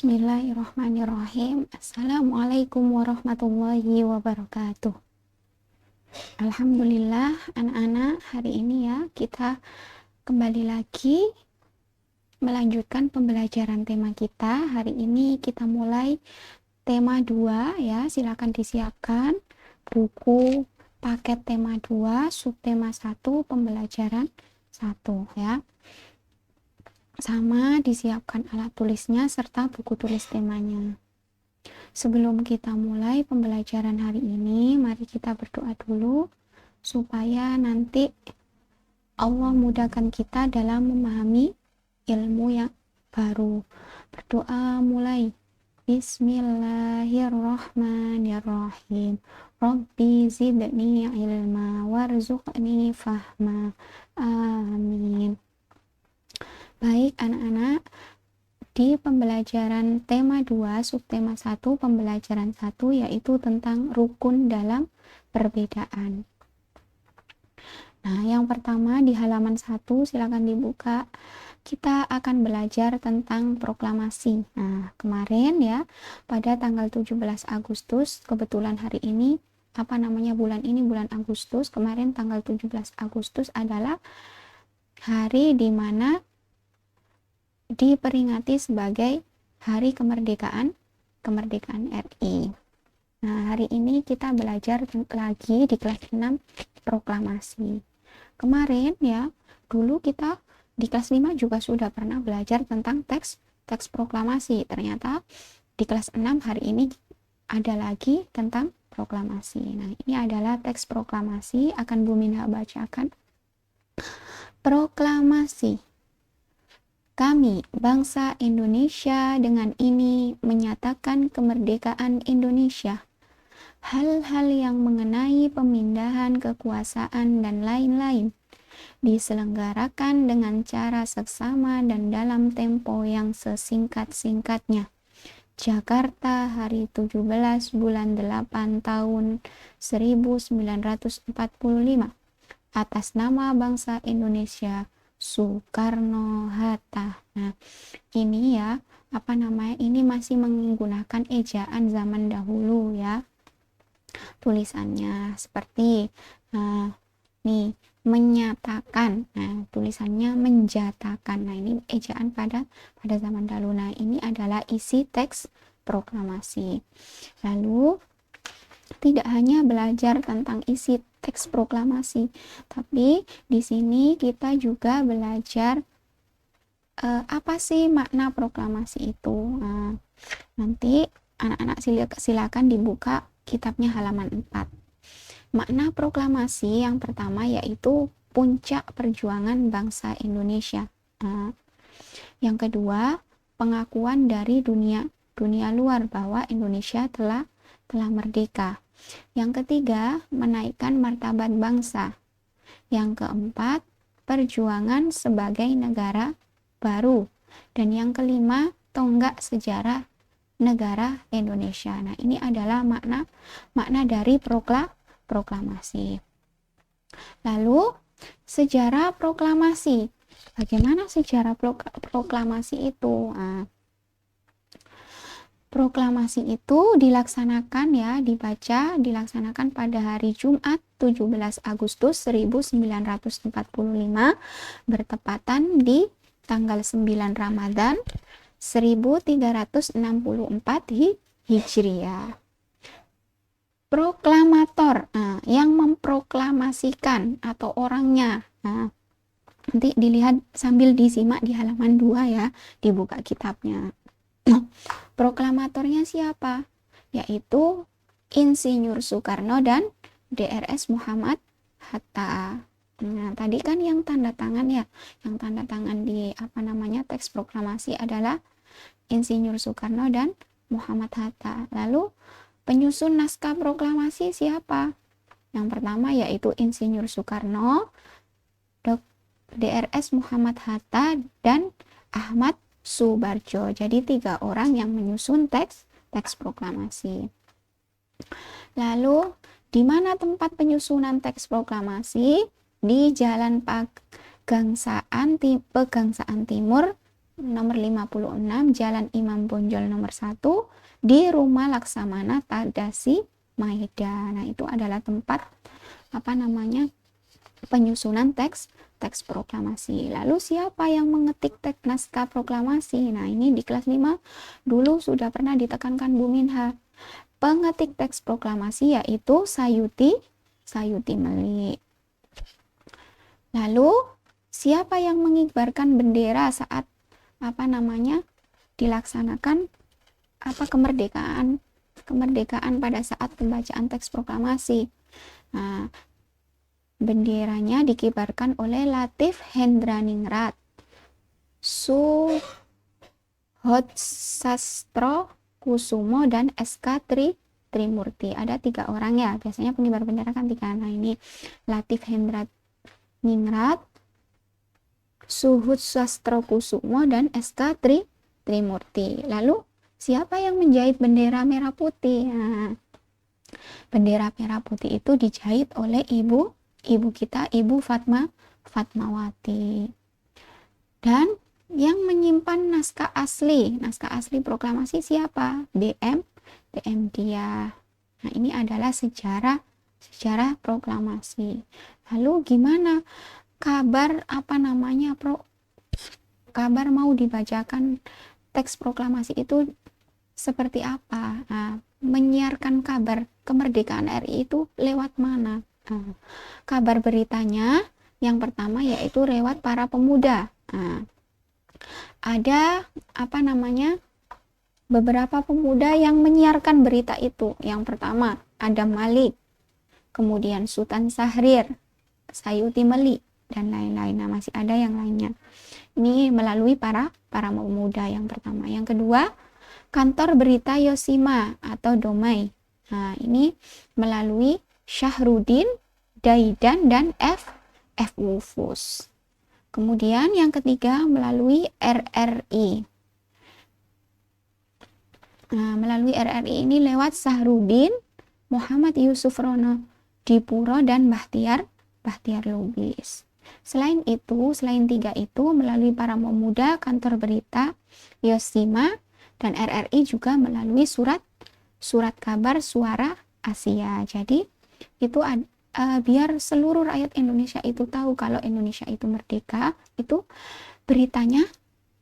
Bismillahirrahmanirrahim. Assalamualaikum warahmatullahi wabarakatuh. Alhamdulillah anak-anak, hari ini ya kita kembali lagi melanjutkan pembelajaran tema kita. Hari ini kita mulai tema 2 ya. Silakan disiapkan buku paket tema 2, subtema 1, pembelajaran 1 ya. Sama disiapkan alat tulisnya serta buku tulis temanya. Sebelum kita mulai pembelajaran hari ini, mari kita berdoa dulu supaya nanti Allah mudahkan kita dalam memahami ilmu yang baru. Berdoa mulai. Bismillahirrahmanirrahim. Rabbi zidni ilma warzuqni fahma. Amin. Baik anak-anak, di pembelajaran tema 2, subtema 1, pembelajaran 1 yaitu tentang rukun dalam perbedaan. Nah, yang pertama di halaman 1, silakan dibuka. Kita akan belajar tentang proklamasi. Nah, kemarin ya, pada tanggal 17 Agustus, kebetulan hari ini, bulan ini bulan Agustus, kemarin tanggal 17 Agustus adalah hari di mana diperingati sebagai Hari Kemerdekaan RI. Nah, hari ini kita belajar lagi di kelas 6 proklamasi. Kemarin ya, dulu kita di kelas 5 juga sudah pernah belajar tentang teks proklamasi. Ternyata di kelas 6 hari ini ada lagi tentang proklamasi. Nah, ini adalah teks proklamasi, akan Bu Minha bacakan. Proklamasi. Kami, bangsa Indonesia, dengan ini menyatakan kemerdekaan Indonesia. Hal-hal yang mengenai pemindahan kekuasaan dan lain-lain diselenggarakan dengan cara seksama dan dalam tempo yang sesingkat-singkatnya. Jakarta, hari 17 bulan 8 tahun 1945. Atas nama bangsa Indonesia, Soekarno-Hatta. Nah, ini ya, ini masih menggunakan ejaan zaman dahulu ya. Tulisannya seperti nih, menyatakan. Nah, tulisannya menjatakan. Nah, ini ejaan pada zaman dahulu. Nah, ini adalah isi teks proklamasi. Lalu tidak hanya belajar tentang isi teks proklamasi, tapi di sini kita juga belajar apa sih makna proklamasi itu. Nah, nanti anak-anak silakan dibuka kitabnya halaman 4. Makna proklamasi yang pertama yaitu puncak perjuangan bangsa Indonesia. Nah, yang kedua, pengakuan dari dunia luar bahwa Indonesia telah merdeka. Yang ketiga, menaikkan martabat bangsa. Yang keempat, perjuangan sebagai negara baru. Dan yang kelima, tonggak sejarah negara Indonesia. Nah, ini adalah makna dari proklamasi. Lalu, sejarah proklamasi. Bagaimana sejarah proklamasi itu? Nah, proklamasi itu dilaksanakan pada hari Jumat 17 Agustus 1945 bertepatan di tanggal 9 Ramadan 1364 Hijriah. Proklamator, yang memproklamasikan atau orangnya. Nah, nanti dilihat sambil disimak di halaman 2 ya, dibuka kitabnya. Proklamatornya siapa? Yaitu Insinyur Soekarno dan Drs Muhammad Hatta. Nah, tadi kan yang tanda tangan di teks proklamasi adalah Insinyur Soekarno dan Muhammad Hatta. Lalu penyusun naskah proklamasi siapa? Yang pertama yaitu Insinyur Soekarno, Drs Muhammad Hatta, dan Ahmad Subarjo. Jadi 3 orang yang menyusun teks proklamasi. Lalu di mana tempat penyusunan teks proklamasi? Di Jalan Pegangsaan Timur nomor 56 Jalan Imam Bonjol nomor 1 di Rumah Laksamana Tadasi Maeda. Nah, itu adalah tempat penyusunan teks proklamasi. Lalu siapa yang mengetik teks naskah proklamasi? Nah, ini di kelas 5 dulu sudah pernah ditekankan Bu Minha. Pengetik teks proklamasi yaitu Sayuti Melik. Lalu siapa yang mengibarkan bendera saat dilaksanakan kemerdekaan pada saat pembacaan teks proklamasi? Nah, benderanya dikibarkan oleh Latif Hendraningrat, Suhotsastro Kusumo, dan SK Trimurti. Ada 3 orang ya, biasanya pengibar bendera kan 3. Nah, ini Latif Hendraningrat, Suhotsastro Kusumo, dan SK Trimurti. Lalu siapa yang menjahit bendera merah putih? Nah, bendera merah putih itu dijahit oleh ibu kita, Ibu Fatmawati. Dan yang menyimpan naskah asli proklamasi siapa? DM dia. Nah, ini adalah sejarah proklamasi. Lalu gimana kabar kabar mau dibacakan teks proklamasi itu seperti apa? Nah, menyiarkan kabar kemerdekaan RI itu lewat mana? Kabar beritanya yang pertama yaitu lewat para pemuda. Ada beberapa pemuda yang menyiarkan berita itu. Yang pertama Adam Malik, kemudian Sultan Syahrir, Sayuti Melik, dan lain-lain. Nah, masih ada yang lainnya. Ini melalui para pemuda yang pertama. Yang kedua, kantor berita Yosima atau Domai. Nah, ini melalui Syahrudin, Daidan, dan F. Wufus. Kemudian yang ketiga melalui RRI. Nah, melalui RRI ini lewat Sahrudin, Muhammad Yusuf Rono Dipuro, dan Bahtiar Lubis. Selain 3 itu melalui para pemuda, kantor berita Yosima, dan RRI juga melalui surat kabar Suara Asia. Jadi itu biar seluruh rakyat Indonesia itu tahu kalau Indonesia itu merdeka, itu beritanya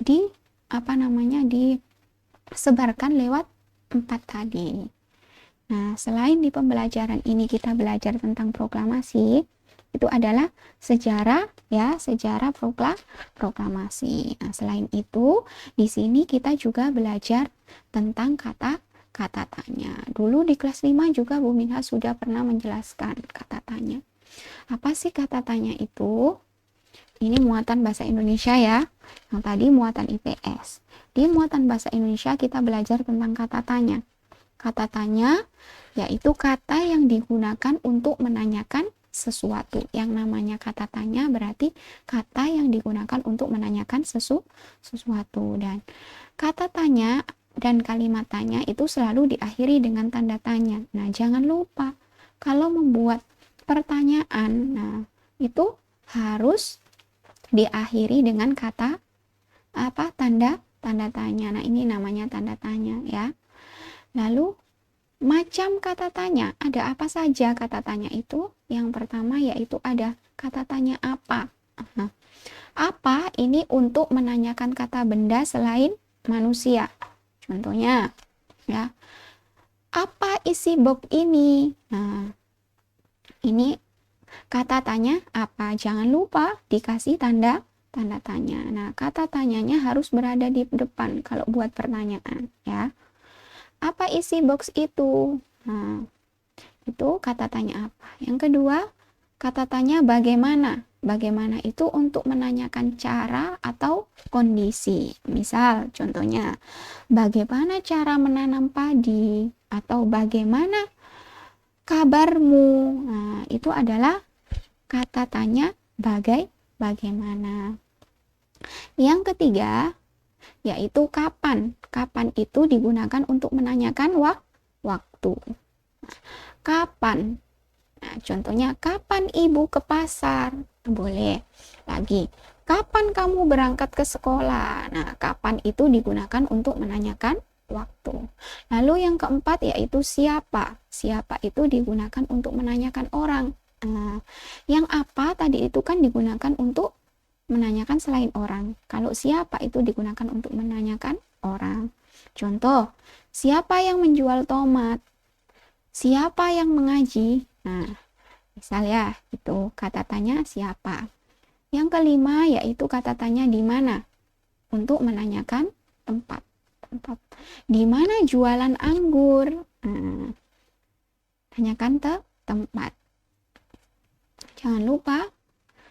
disebarkan lewat 4 tadi. Nah, selain di pembelajaran ini kita belajar tentang proklamasi, itu adalah sejarah proklamasi. Nah, selain itu di sini kita juga belajar tentang kata tanya. Dulu di kelas 5 juga Bu Minha sudah pernah menjelaskan kata tanya. Apa sih kata tanya itu? Ini muatan bahasa Indonesia ya. Yang tadi muatan IPS. Di muatan bahasa Indonesia kita belajar tentang kata tanya. Kata tanya yaitu kata yang digunakan untuk menanyakan sesuatu. Yang namanya kata tanya berarti kata yang digunakan untuk menanyakan sesuatu. Dan kata tanya dan kalimat tanya itu selalu diakhiri dengan tanda tanya. Nah, jangan lupa kalau membuat pertanyaan, nah itu harus diakhiri dengan kata tanda tanya. Nah, ini namanya tanda tanya ya. Lalu macam kata tanya, ada apa saja kata tanya itu? Yang pertama yaitu ada kata tanya apa. Apa ini untuk menanyakan kata benda selain manusia. Contohnya, ya, apa isi box ini? Nah, ini kata tanya apa? Jangan lupa dikasih tanda tanya. Nah, kata tanyanya harus berada di depan kalau buat pertanyaan, ya. Apa isi box itu? Nah, itu kata tanya apa. Yang kedua, kata tanya bagaimana. Bagaimana itu untuk menanyakan cara atau kondisi. Misal, contohnya, bagaimana cara menanam padi? Atau bagaimana kabarmu? Nah, itu adalah kata tanya bagaimana. Yang ketiga, yaitu kapan. Kapan itu digunakan untuk menanyakan waktu. Kapan? Nah, contohnya, kapan ibu ke pasar? Boleh. Lagi, kapan kamu berangkat ke sekolah? Nah, kapan itu digunakan untuk menanyakan waktu. Lalu yang keempat yaitu siapa. Siapa itu digunakan untuk menanyakan orang. Nah, yang apa tadi itu kan digunakan untuk menanyakan selain orang. Kalau siapa itu digunakan untuk menanyakan orang. Contoh, siapa yang menjual tomat? Siapa yang mengaji? Nah, misalnya itu kata tanya siapa. Yang kelima yaitu kata tanya di mana, untuk menanyakan tempat. Di mana jualan anggur? Nah, tanyakan tempat. Jangan lupa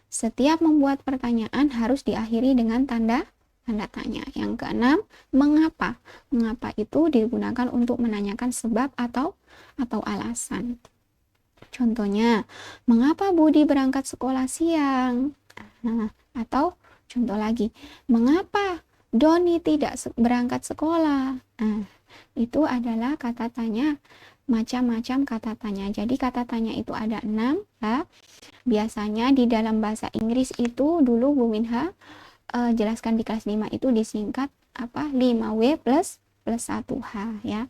setiap membuat pertanyaan harus diakhiri dengan tanda tanya. Yang keenam, mengapa? Mengapa itu digunakan untuk menanyakan sebab atau alasan. Contohnya, mengapa Budi berangkat sekolah siang? Nah, atau contoh lagi, mengapa Doni tidak berangkat sekolah? Nah, itu adalah kata tanya, macam-macam kata tanya. Jadi kata tanya itu ada 6 ya. Biasanya di dalam bahasa Inggris itu dulu Bu Minha jelaskan di kelas 5 itu disingkat 5W plus 1H ya.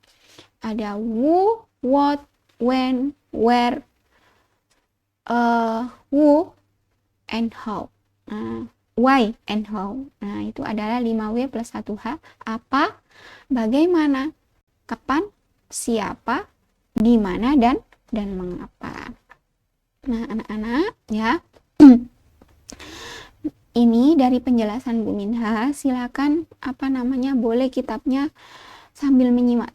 Ada who, what, when, where, who, and how. Why and how. Nah, itu adalah 5W plus 1H. Apa, bagaimana, kapan, siapa, di mana, dan mengapa. Nah, anak-anak ya. Ini dari penjelasan Bu Minha, silakan boleh kitabnya sambil menyimak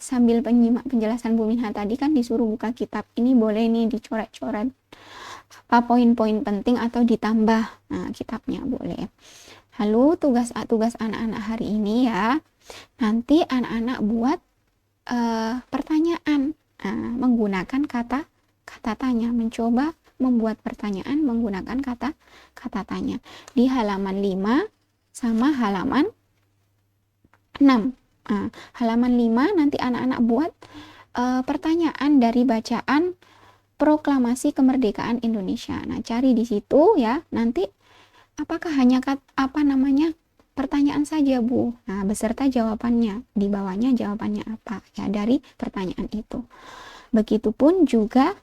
penjelasan Bu Minha tadi kan disuruh buka kitab. Ini boleh nih dicoret-coret poin-poin penting atau ditambah. Nah, kitabnya boleh. Lalu tugas anak-anak hari ini ya. Nanti anak-anak buat pertanyaan menggunakan kata tanya, mencoba membuat pertanyaan menggunakan kata tanya di halaman 5 sama halaman 6. Halaman 5 nanti anak-anak buat pertanyaan dari bacaan Proklamasi Kemerdekaan Indonesia. Nah, cari di situ ya. Nanti apakah hanya pertanyaan saja, Bu? Nah, beserta jawabannya. Di bawahnya jawabannya apa ya dari pertanyaan itu. Begitupun juga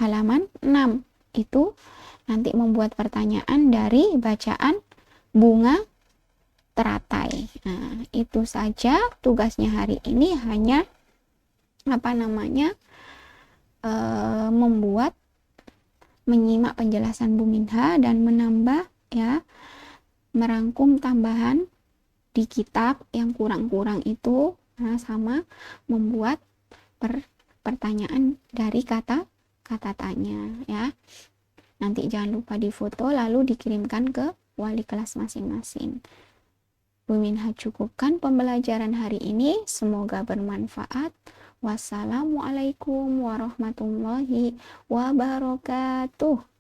halaman 6 itu nanti membuat pertanyaan dari bacaan bunga teratai. Nah, itu saja tugasnya hari ini, hanya membuat menyimak penjelasan Bu Minha dan menambah ya, merangkum tambahan di kitab yang kurang-kurang itu, sama membuat pertanyaan dari kata tanya ya. Nanti jangan lupa difoto lalu dikirimkan ke wali kelas masing-masing. Bu Minha cukupkan pembelajaran hari ini, semoga bermanfaat. Wassalamualaikum warahmatullahi wabarakatuh.